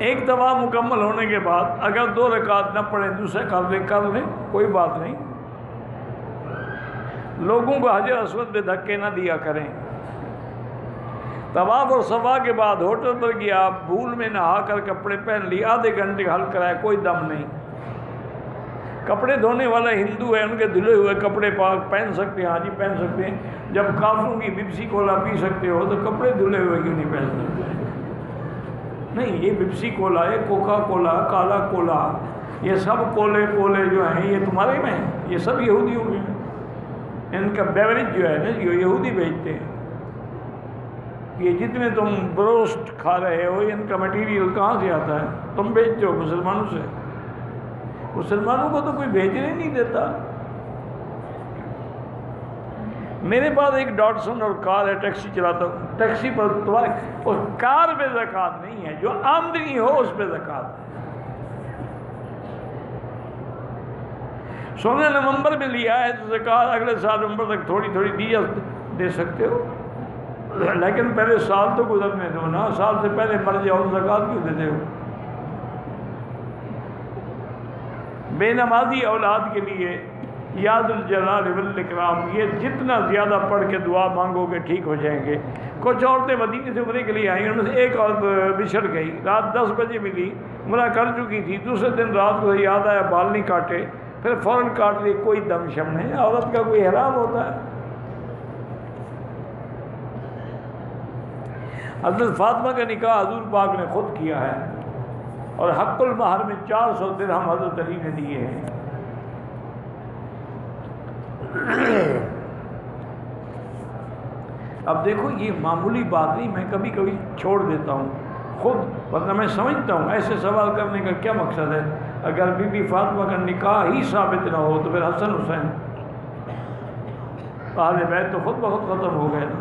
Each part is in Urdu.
ایک دفعہ مکمل ہونے کے بعد اگر 2 رکعت نہ پڑھیں دوسرے کر لیں کوئی بات نہیں. لوگوں کو حجر اسود پہ دھکے نہ دیا کریں. طواف اور صفا کے بعد ہوٹل پر گیا, بھول میں نہا کر کپڑے پہن لیے, آدھے گھنٹے حل کرائے, کوئی دم نہیں. کپڑے دھونے والا ہندو ہے, ان کے دھلے ہوئے کپڑے پاک پہن سکتے ہیں, ہاں جی پہن سکتے ہیں. جب کافروں کی پیپسی کولا پی سکتے ہو تو کپڑے دھلے ہوئے کیوں نہیں پہن سکتے؟ نہیں, یہ پیپسی کولا ہے, کوکا کولا, کالا کولا, یہ سب کولے جو ہیں یہ تمہارے میں ہیں, یہ سب یہودیوں میں ہیں. ان کا بیوریج جو ہے نا یہ یہودی بیچتے ہیں. یہ جتنے تم بروسٹ کھا رہے ہو ان کا مٹیریل کہاں سے آتا ہے؟ تم بیچتے ہو مسلمانوں سے. مسلمانوں کو تو کوئی بھیجنے نہیں دیتا. میرے پاس ایک ڈاٹسن اور کار ہے, ٹیکسی چلاتا ہوں. ٹیکسی پر اور کار پہ زکوٰۃ نہیں ہے, جو آمدنی ہو اس پہ زکوٰۃ ہے. سونے نومبر میں لیا ہے تو زکوٰۃ اگلے سال نومبر تک تھوڑی تھوڑی دے سکتے ہو, لیکن پہلے سال تو گزرنے دو نا. سال سے پہلے مر جاؤ تو زکوٰۃ کیوں دیتے ہو؟ بے نمازی اولاد کے لیے یاد الجلال والاکرام, یہ جتنا زیادہ پڑھ کے دعا مانگو گے ٹھیک ہو جائیں گے. کچھ عورتیں مدینے سے عمرے کے لیے آئیں, ان میں سے ایک عورت بچھڑ گئی, رات 10 بجے ملی, عمرہ کر چکی تھی. دوسرے دن رات کو یاد آیا بال نہیں کاٹے, پھر فوراً کاٹ لی. کوئی دم شم نہیں. عورت کا کوئی حرام ہوتا ہے؟ حضرت فاطمہ کا نکاح حضور پاک نے خود کیا ہے, اور حق المہر میں 400 درہم حضرت علی نے دیے ہیں. اب دیکھو یہ معمولی بات نہیں, میں کبھی کبھی چھوڑ دیتا ہوں خود, ورنہ میں سمجھتا ہوں ایسے سوال کرنے کا کیا مقصد ہے. اگر بی بی فاطمہ کا نکاح ہی ثابت نہ ہو تو پھر حسن حسین اہل بیت تو خود بخود ختم ہو گئے نا.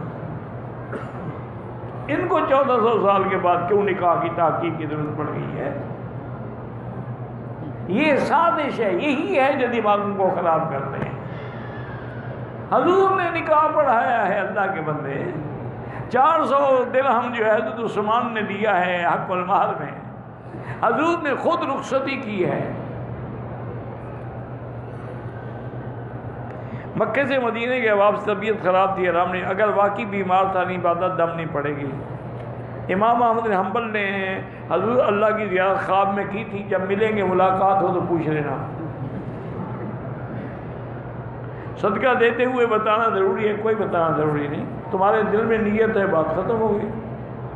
ان کو 1400 سال کے بعد کیوں نکاح کی تحقیق کی ضرورت پڑ گئی ہے؟ یہ سازش ہے, یہی ہے جو دماغوں کو خراب کرتے ہیں. حضور نے نکاح پڑھایا ہے اللہ کے بندے. 400 درہم جو ہے حضرت عثمان نے دیا ہے حق المہر میں. حضور نے خود رخصتی کی ہے. مکے سے مدینے کے واپس طبیعت خراب تھی, آرام نہیں. اگر واقعی بیمار تھا نہیں پاتا دم نہیں پڑے گی. امام احمد بن حنبل نے حضور اللہ کی زیارت خواب میں کی تھی, جب ملیں گے ملاقات ہو تو پوچھ لینا. صدقہ دیتے ہوئے بتانا ضروری ہے؟ کوئی بتانا ضروری نہیں. تمہارے دل میں نیت ہے, بات ختم ہو گئی.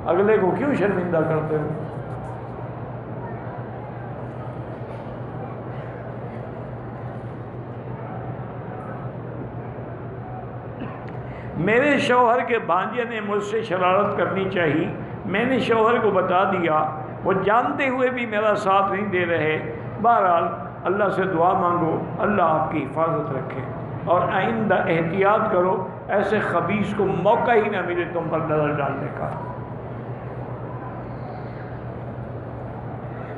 اگلے کو کیوں شرمندہ کرتے ہو؟ میرے شوہر کے بھانجے نے مجھ سے شرارت کرنی چاہی, میں نے شوہر کو بتا دیا, وہ جانتے ہوئے بھی میرا ساتھ نہیں دے رہے. بہرحال اللہ سے دعا مانگو اللہ آپ کی حفاظت رکھے, اور آئندہ احتیاط کرو, ایسے خبیث کو موقع ہی نہ ملے تم پر نظر ڈالنے کا.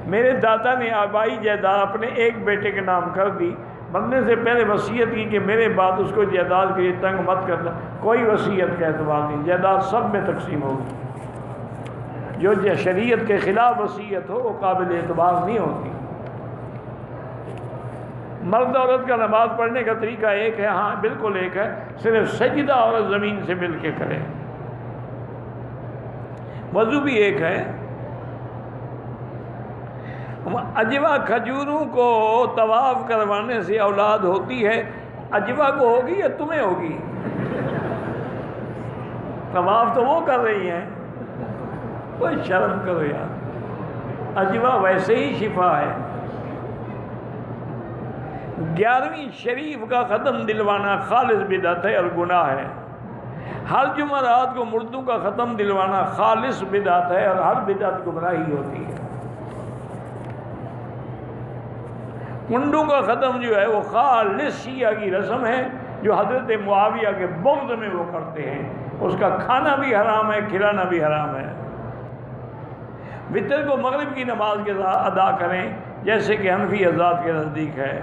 میرے دادا نے آبائی جائیداد اپنے ایک بیٹے کے نام کر دی. مرنے سے پہلے وصیت کی کہ میرے بعد اس کو جائیداد کے لیے تنگ مت کرنا. کوئی وصیت کا اعتبار نہیں, جائیداد سب میں تقسیم ہوگی. جو شریعت کے خلاف وصیت ہو وہ قابل اعتبار نہیں ہوتی. مرد عورت کا نماز پڑھنے کا طریقہ ایک ہے, ہاں بالکل ایک ہے, صرف سجدہ عورت زمین سے مل کے کرے. وضو بھی ایک ہے. اجوا کھجوروں کو طواف کروانے سے اولاد ہوتی ہے. اجوا کو ہوگی یا تمہیں ہوگی؟ طواف تو وہ کر رہی ہیں, کوئی شرم کرو یار. اجوا ویسے ہی شفا ہے. 11ویں شریف کا ختم دلوانا خالص بدعت ہے اور گناہ ہے. ہر جمعرات کو مردوں کا ختم دلوانا خالص بدعت ہے, اور ہر بدعت گمراہی ہوتی ہے. کنڈوں کا ختم جو ہے وہ خالص شیعہ کی رسم ہے, جو حضرت معاویہ کے بغض میں وہ کرتے ہیں. اس کا کھانا بھی حرام ہے, کھلانا بھی حرام ہے. وتر کو مغرب کی نماز کے ساتھ ادا کریں, جیسے کہ حنفی حضرات کے نزدیک ہے.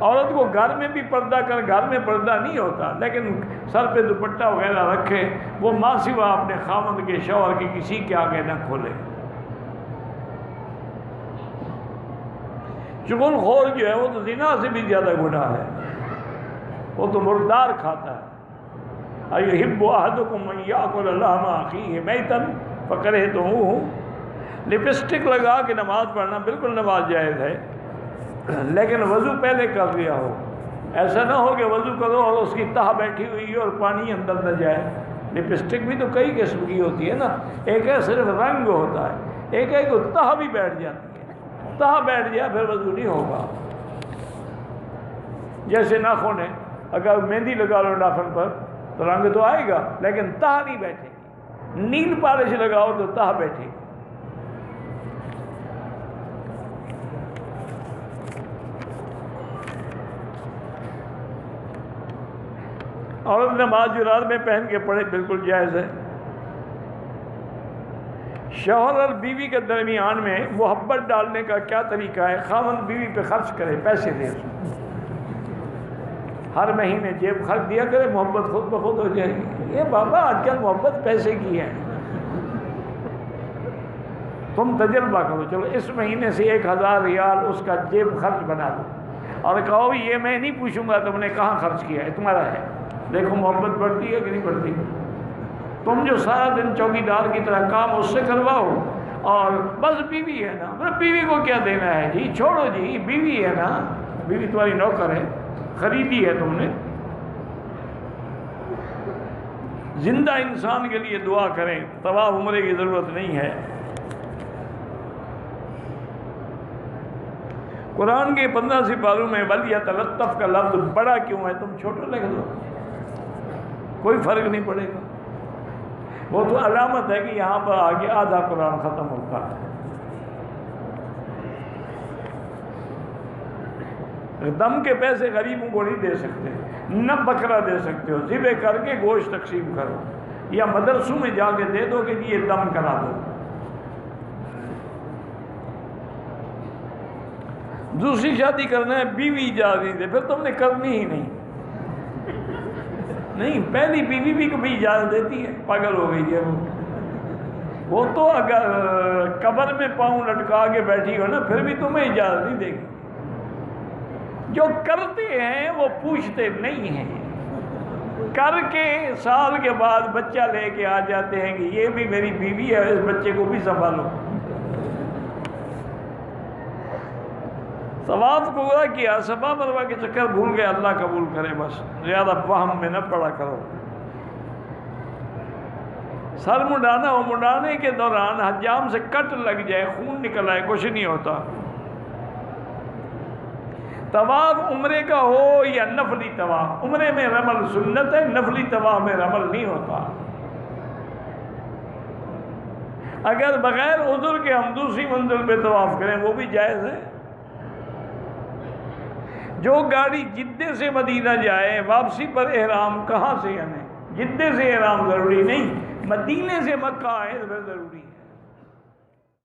عورت کو گھر میں بھی پردہ گھر میں پردہ نہیں ہوتا، لیکن سر پہ دوپٹہ وغیرہ رکھے، وہ ماں سوا اپنے خاوند کے، شوہر کے، کسی کے آگے نہ کھولے۔ چغل خور جو ہے وہ تو زنا سے بھی زیادہ گناہ ہے، وہ تو مردار کھاتا ہے۔ اَيُحِبُّ أَحَدُكُمْ أَن يَأْكُلَ لَحْمَ أَخِيهِ مَيْتًا فَكَرِهْتُمُوهُ۔ لپسٹک لگا کے نماز پڑھنا بالکل نماز جائز ہے، لیکن وضو پہلے کر لیا ہو۔ ایسا نہ ہو کہ وضو کرو اور اس کی تہ بیٹھی ہوئی ہے اور پانی اندر نہ جائے۔ لپسٹک بھی تو کئی قسم کی ہوتی ہے نا، ایک ہے صرف رنگ ہوتا ہے، ایک ہے کہ تہ بھی بیٹھ جاتی ہے، تہ بیٹھ جائے پھر وضو نہیں ہوگا۔ جیسے ناخن ہے، اگر مہندی لگا لو ناخن پر تو رنگ تو آئے گا لیکن تہ نہیں بیٹھے گی، نیل پالش لگاؤ تو تہ بیٹھے گی۔ عورت نماز جو رات میں پہن کے پڑھے بالکل جائز ہے۔ شوہر اور بیوی کے درمیان میں محبت ڈالنے کا کیا طریقہ ہے؟ خاوند بیوی پہ خرچ کرے، پیسے دے، ہر مہینے جیب خرچ دیا کرے، محبت خود بخود ہو جائے گی۔ یہ بابا آج کل محبت پیسے کی ہے، تم تجربہ کرو، چلو اس مہینے سے 1000 ریال اس کا جیب خرچ بنا دو اور کہو یہ میں نہیں پوچھوں گا تم نے کہاں خرچ کیا ہے، تمہارا ہے۔ دیکھو محبت بڑھتی ہے کہ نہیں بڑھتی؟ تم جو سارا دن چوکیدار کی طرح کام اس سے کرواؤ اور بس بیوی ہے نا، بیوی کو کیا دینا ہے جی، چھوڑو جی، بیوی ہے نا، بیوی تمہاری نوکر ہے، خریدی ہے تم نے۔ زندہ انسان کے لیے دعا کریں، طواف عمرے کی ضرورت نہیں ہے۔ قرآن کے 15 سپاروں میں وَلْيَتَلَطَّفْ کا لفظ بڑا کیوں ہے؟ تم چھوٹا لکھ دو، کوئی فرق نہیں پڑے گا۔ وہ تو علامت ہے کہ یہاں پر آگے آدھا قرآن ختم ہوتا ہے۔ دم کے پیسے غریبوں کو نہیں دے سکتے، نہ بکرا دے سکتے ہو، ذبح کر کے گوشت تقسیم کرو یا مدرسوں میں جا کے دے دو کہ یہ دم کرا دو۔ دوسری شادی کرنا ہے، بیوی اجازت نہیں دے، پھر تم نے کرنی ہی نہیں۔ نہیں، پہلی بیوی بھی کبھی اجازت دیتی ہے؟ پاگل ہو گئی ہے وہ تو اگر قبر میں پاؤں لٹکا کے بیٹھی ہو نا پھر بھی تمہیں اجازت نہیں دے گی۔ جو کرتے ہیں وہ پوچھتے نہیں ہیں، کر کے سال کے بعد بچہ لے کے آ جاتے ہیں کہ یہ بھی میری بیوی ہے، اس بچے کو بھی سنبھالو۔ ثواب کو پورا کیا، صفا مروہ کے چکر بھول گئے، اللہ قبول کرے، بس زیادہ وہم میں نہ پڑا کرو۔ سر منڈانا ہو، منڈانے کے دوران حجام سے کٹ لگ جائے، خون نکل آئے، کچھ نہیں ہوتا۔ طواف عمرے کا ہو یا نفلی طواف، عمرے میں رمل سنت ہے، نفلی طواف میں رمل نہیں ہوتا۔ اگر بغیر عذر کے ہم دوسری منزل پہ طواف کریں وہ بھی جائز ہے۔ جو گاڑی جدے سے مدینہ جائے واپسی پر احرام کہاں سے آنے؟ جدے سے احرام ضروری نہیں، مدینے سے مکہ آئے تو پھر ضروری ہے۔